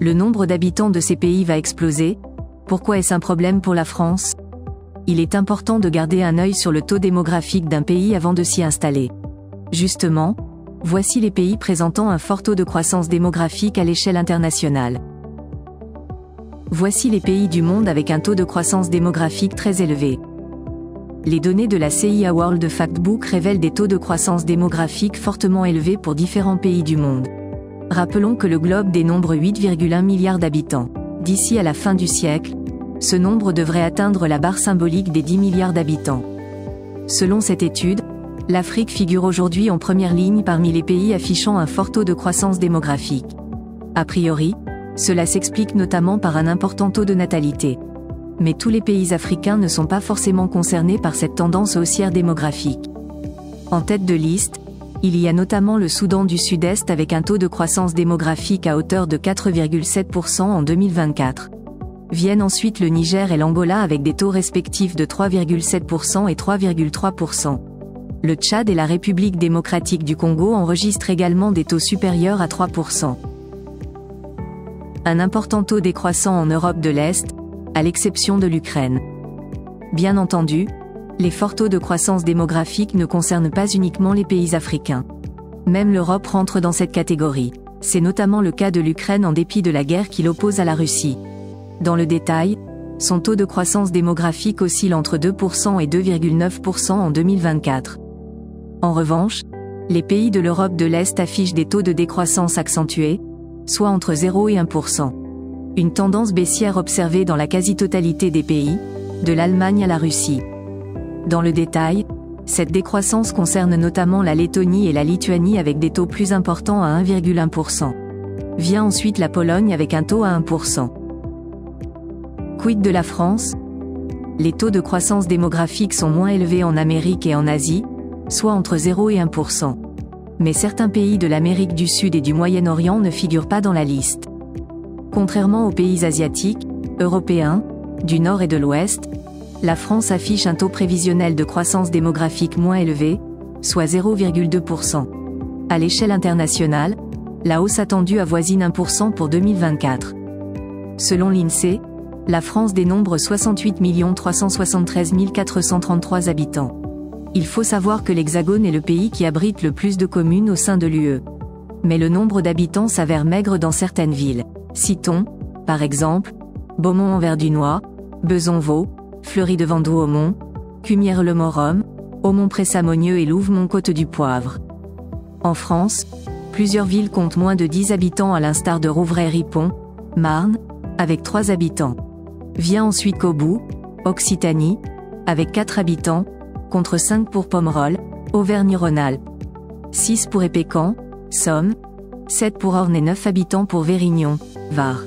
Le nombre d'habitants de ces pays va exploser. Pourquoi est-ce un problème pour la France? Il est important de garder un œil sur le taux démographique d'un pays avant de s'y installer. Justement, voici les pays présentant un fort taux de croissance démographique à l'échelle internationale. Voici les pays du monde avec un taux de croissance démographique très élevé. Les données de la CIA World Factbook révèlent des taux de croissance démographique fortement élevés pour différents pays du monde. Rappelons que le globe dénombre 8,1 milliards d'habitants. D'ici à la fin du siècle, ce nombre devrait atteindre la barre symbolique des 10 milliards d'habitants. Selon cette étude, l'Afrique figure aujourd'hui en première ligne parmi les pays affichant un fort taux de croissance démographique. A priori, cela s'explique notamment par un important taux de natalité. Mais tous les pays africains ne sont pas forcément concernés par cette tendance haussière démographique. En tête de liste, il y a notamment le Soudan du Sud-Est avec un taux de croissance démographique à hauteur de 4,7% en 2024. Viennent ensuite le Niger et l'Angola avec des taux respectifs de 3,7% et 3,3%. Le Tchad et la République démocratique du Congo enregistrent également des taux supérieurs à 3%. Un important taux décroissant en Europe de l'Est, à l'exception de l'Ukraine. Bien entendu, les forts taux de croissance démographique ne concernent pas uniquement les pays africains. Même l'Europe rentre dans cette catégorie. C'est notamment le cas de l'Ukraine en dépit de la guerre qui l'oppose à la Russie. Dans le détail, son taux de croissance démographique oscille entre 2% et 2,9% en 2024. En revanche, les pays de l'Europe de l'Est affichent des taux de décroissance accentués, soit entre 0 et 1%. Une tendance baissière observée dans la quasi-totalité des pays, de l'Allemagne à la Russie. Dans le détail, cette décroissance concerne notamment la Lettonie et la Lituanie avec des taux plus importants à 1,1%. Vient ensuite la Pologne avec un taux à 1%. Quid de la France? Les taux de croissance démographique sont moins élevés en Amérique et en Asie, soit entre 0 et 1%. Mais certains pays de l'Amérique du Sud et du Moyen-Orient ne figurent pas dans la liste. Contrairement aux pays asiatiques, européens, du Nord et de l'Ouest, la France affiche un taux prévisionnel de croissance démographique moins élevé, soit 0,2%. À l'échelle internationale, la hausse attendue avoisine 1% pour 2024. Selon l'INSEE, la France dénombre 68 373 433 habitants. Il faut savoir que l'Hexagone est le pays qui abrite le plus de communes au sein de l'UE. Mais le nombre d'habitants s'avère maigre dans certaines villes. Citons, par exemple, Beaumont-en-Verdunois, Besançon, Fleury-de-Vendôme-Aumont, Cumières-le-Morum, Aumont-Près-Samonieux et Louvemont-Côte-du-Poivre. En France, plusieurs villes comptent moins de 10 habitants à l'instar de Rouvray-Ripon, Marne, avec 3 habitants. Vient ensuite Caubou, Occitanie, avec 4 habitants, contre 5 pour Pomerol, Auvergne-Rhône-Alpes. 6 pour Épécan, Somme, 7 pour Orne et 9 habitants pour Vérignon, Var.